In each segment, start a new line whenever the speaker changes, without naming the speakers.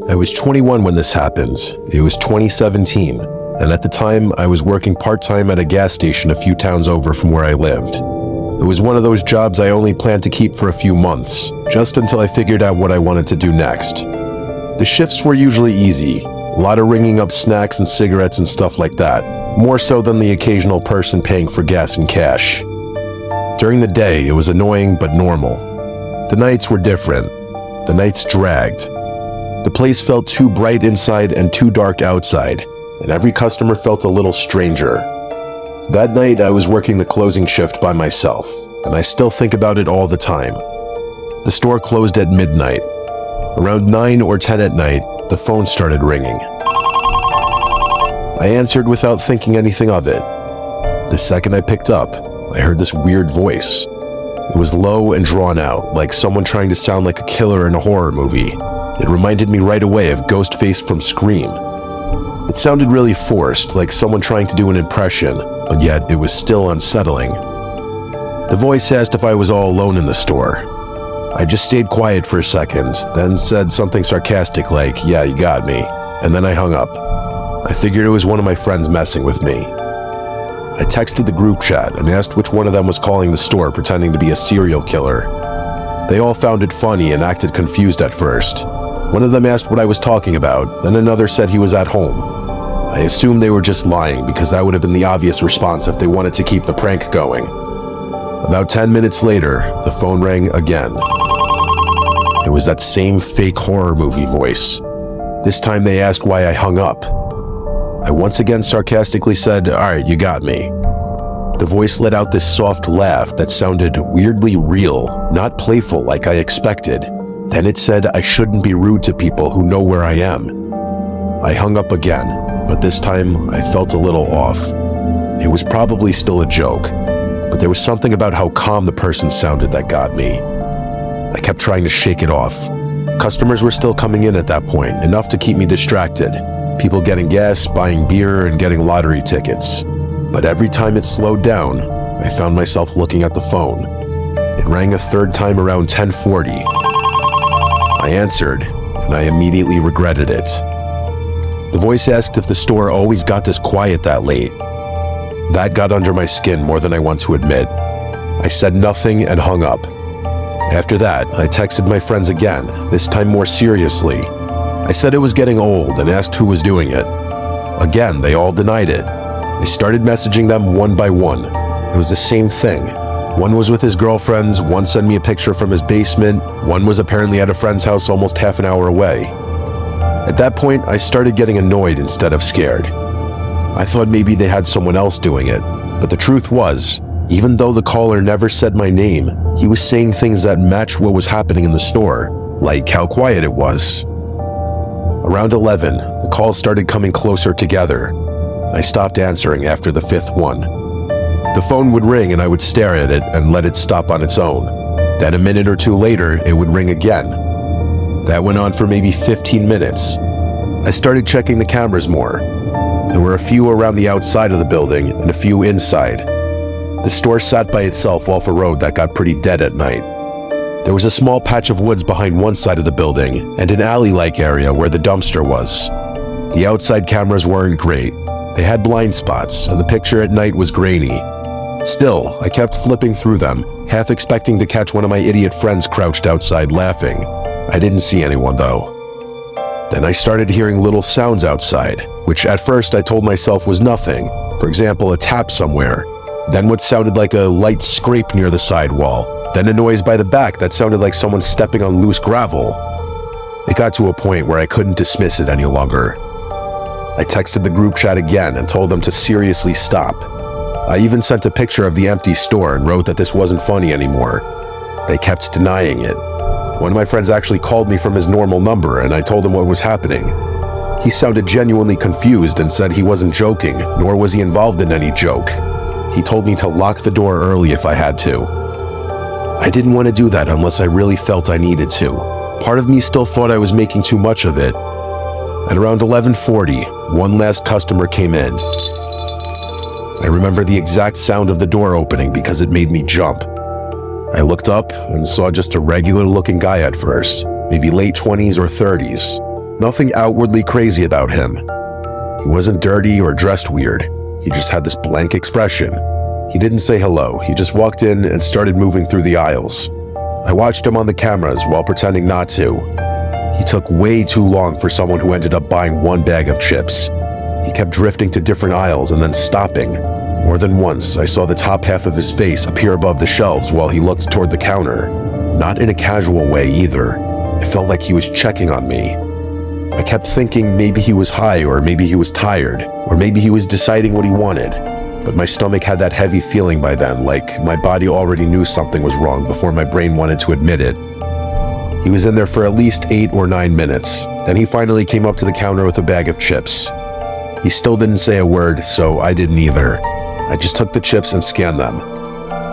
I was 21 when this happened. It was 2017, and at the time, I was working part-time at a gas station a few towns over from where I lived. It was one of those jobs I only planned to keep for a few months, just until I figured out what I wanted to do next. The shifts were usually easy, a lot of ringing up snacks and cigarettes and stuff like that, more so than the occasional person paying for gas and cash. During the day, it was annoying but normal. The nights were different. The nights dragged. The place felt too bright inside and too dark outside, and every customer felt a little stranger. That night, I was working the closing shift by myself, and I still think about it all the time. The store closed at midnight. Around 9 or 10 at night, the phone started ringing. I answered without thinking anything of it. The second I picked up, I heard this weird voice. It was low and drawn out, like someone trying to sound like a killer in a horror movie. It reminded me right away of Ghostface from Scream. It sounded really forced, like someone trying to do an impression, but yet it was still unsettling. The voice asked if I was all alone in the store. I just stayed quiet for a second, then said something sarcastic like, "Yeah, you got me," and then I hung up. I figured it was one of my friends messing with me. I texted the group chat and asked which one of them was calling the store pretending to be a serial killer. They all found it funny and acted confused at first. One of them asked what I was talking about, then another said he was at home. I assumed they were just lying because that would have been the obvious response if they wanted to keep the prank going. About 10 minutes later, the phone rang again. It was that same fake horror movie voice. This time they asked why I hung up. I once again sarcastically said, "All right, you got me." The voice let out this soft laugh that sounded weirdly real, not playful like I expected. Then it said I shouldn't be rude to people who know where I am. I hung up again, but this time I felt a little off. It was probably still a joke, but there was something about how calm the person sounded that got me. I kept trying to shake it off. Customers were still coming in at that point, enough to keep me distracted. People getting gas, buying beer, and getting lottery tickets. But every time it slowed down, I found myself looking at the phone. It rang a third time around 10:40. I answered, and I immediately regretted it. The voice asked if the store always got this quiet that late. That got under my skin more than I want to admit. I said nothing and hung up. After that, I texted my friends again, this time more seriously. I said it was getting old and asked who was doing it. Again, they all denied it. I started messaging them one by one. It was the same thing. One was with his girlfriend, one sent me a picture from his basement, one was apparently at a friend's house almost half an hour away. At that point, I started getting annoyed instead of scared. I thought maybe they had someone else doing it, but the truth was, even though the caller never said my name, he was saying things that matched what was happening in the store, like how quiet it was. Around 11, the calls started coming closer together. I stopped answering after the fifth one. The phone would ring and I would stare at it and let it stop on its own. Then a minute or two later, it would ring again. That went on for maybe 15 minutes. I started checking the cameras more. There were a few around the outside of the building and a few inside. The store sat by itself off a road that got pretty dead at night. There was a small patch of woods behind one side of the building and an alley-like area where the dumpster was. The outside cameras weren't great. They had blind spots, and the picture at night was grainy. Still, I kept flipping through them, half expecting to catch one of my idiot friends crouched outside laughing. I didn't see anyone, though. Then I started hearing little sounds outside, which at first I told myself was nothing. For example, a tap somewhere. Then what sounded like a light scrape near the sidewall. Then a noise by the back that sounded like someone stepping on loose gravel. It got to a point where I couldn't dismiss it any longer. I texted the group chat again and told them to seriously stop. I even sent a picture of the empty store and wrote that this wasn't funny anymore. They kept denying it. One of my friends actually called me from his normal number and I told him what was happening. He sounded genuinely confused and said he wasn't joking, nor was he involved in any joke. He told me to lock the door early if I had to. I didn't want to do that unless I really felt I needed to. Part of me still thought I was making too much of it. At around 11:40, one last customer came in. I remember the exact sound of the door opening because it made me jump. I looked up and saw just a regular-looking guy at first, maybe late 20s or 30s. Nothing outwardly crazy about him. He wasn't dirty or dressed weird. He just had this blank expression. He didn't say hello. He just walked in and started moving through the aisles. I watched him on the cameras while pretending not to. He took way too long for someone who ended up buying one bag of chips. He kept drifting to different aisles and then stopping. More than once, I saw the top half of his face appear above the shelves while he looked toward the counter. Not in a casual way either. It felt like he was checking on me. I kept thinking maybe he was high, or maybe he was tired, or maybe he was deciding what he wanted. But my stomach had that heavy feeling by then, like my body already knew something was wrong before my brain wanted to admit it. He was in there for at least 8 or 9 minutes. Then he finally came up to the counter with a bag of chips. He still didn't say a word, so I didn't either. I just took the chips and scanned them.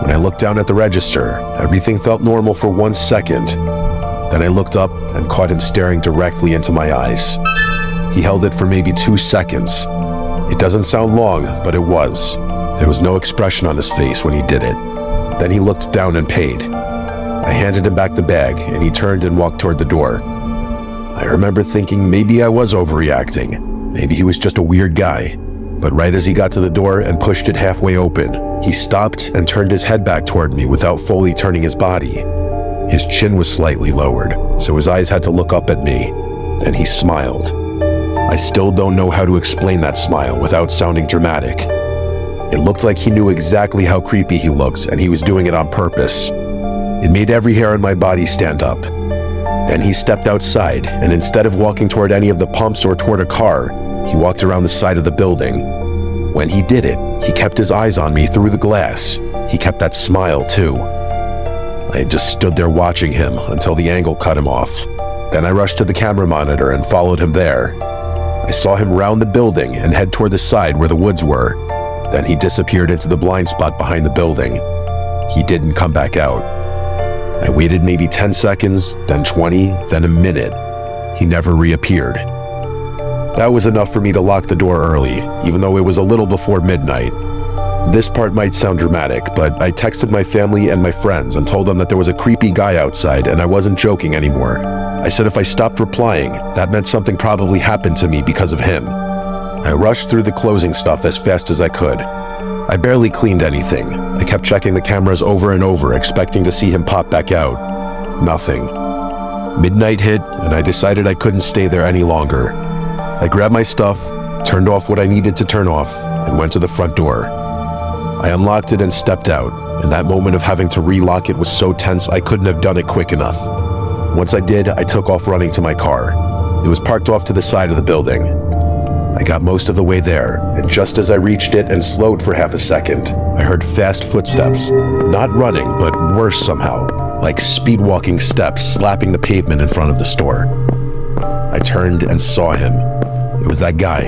When I looked down at the register, everything felt normal for 1 second. Then I looked up and caught him staring directly into my eyes. He held it for maybe 2 seconds. It doesn't sound long, but it was. There was no expression on his face when he did it. Then he looked down and paid. I handed him back the bag, and he turned and walked toward the door. I remember thinking maybe I was overreacting. Maybe he was just a weird guy. But right as he got to the door and pushed it halfway open, he stopped and turned his head back toward me without fully turning his body. His chin was slightly lowered, so his eyes had to look up at me. Then he smiled. I still don't know how to explain that smile without sounding dramatic. It looked like he knew exactly how creepy he looked, and he was doing it on purpose. It made every hair on my body stand up. Then he stepped outside, and instead of walking toward any of the pumps or toward a car, he walked around the side of the building. When he did it, he kept his eyes on me through the glass. He kept that smile too. I just stood there watching him until the angle cut him off. Then I rushed to the camera monitor and followed him there. I saw him round the building and head toward the side where the woods were. Then he disappeared into the blind spot behind the building. He didn't come back out. I waited maybe 10 seconds, then 20, then a minute. He never reappeared. That was enough for me to lock the door early, even though it was a little before midnight. This part might sound dramatic, but I texted my family and my friends and told them that there was a creepy guy outside and I wasn't joking anymore. I said if I stopped replying, that meant something probably happened to me because of him. I rushed through the closing stuff as fast as I could. I barely cleaned anything. I kept checking the cameras over and over, expecting to see him pop back out. Nothing. Midnight hit, and I decided I couldn't stay there any longer. I grabbed my stuff, turned off what I needed to turn off, and went to the front door. I unlocked it and stepped out, and that moment of having to relock it was so tense I couldn't have done it quick enough. Once I did, I took off running to my car. It was parked off to the side of the building. I got most of the way there, and just as I reached it and slowed for half a second, I heard fast footsteps. Not running, but worse somehow, like speed-walking steps slapping the pavement in front of the store. I turned and saw him. It was that guy.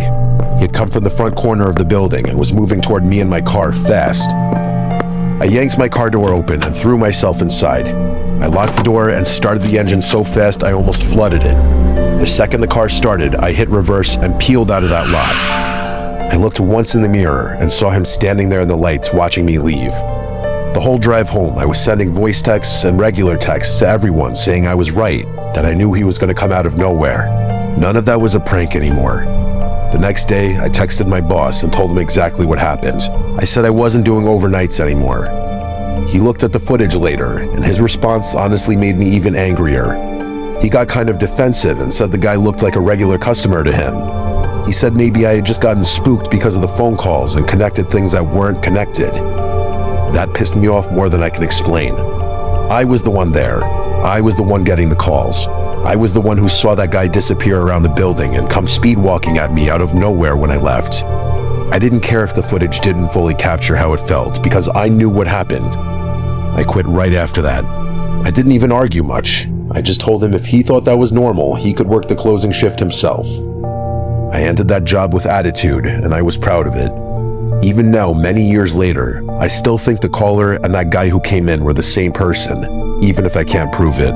He had come from the front corner of the building and was moving toward me and my car fast. I yanked my car door open and threw myself inside. I locked the door and started the engine so fast I almost flooded it. The second the car started, I hit reverse and peeled out of that lot. I looked once in the mirror and saw him standing there in the lights watching me leave. The whole drive home, I was sending voice texts and regular texts to everyone saying I was right, that I knew he was going to come out of nowhere. None of that was a prank anymore. The next day, I texted my boss and told him exactly what happened. I said I wasn't doing overnights anymore. He looked at the footage later, and his response honestly made me even angrier. He got kind of defensive and said the guy looked like a regular customer to him. He said maybe I had just gotten spooked because of the phone calls and connected things that weren't connected. That pissed me off more than I can explain. I was the one there. I was the one getting the calls. I was the one who saw that guy disappear around the building and come speed walking at me out of nowhere when I left. I didn't care if the footage didn't fully capture how it felt because I knew what happened. I quit right after that. I didn't even argue much. I just told him if he thought that was normal, he could work the closing shift himself. I ended that job with attitude, and I was proud of it. Even now, many years later, I still think the caller and that guy who came in were the same person, even if I can't prove it.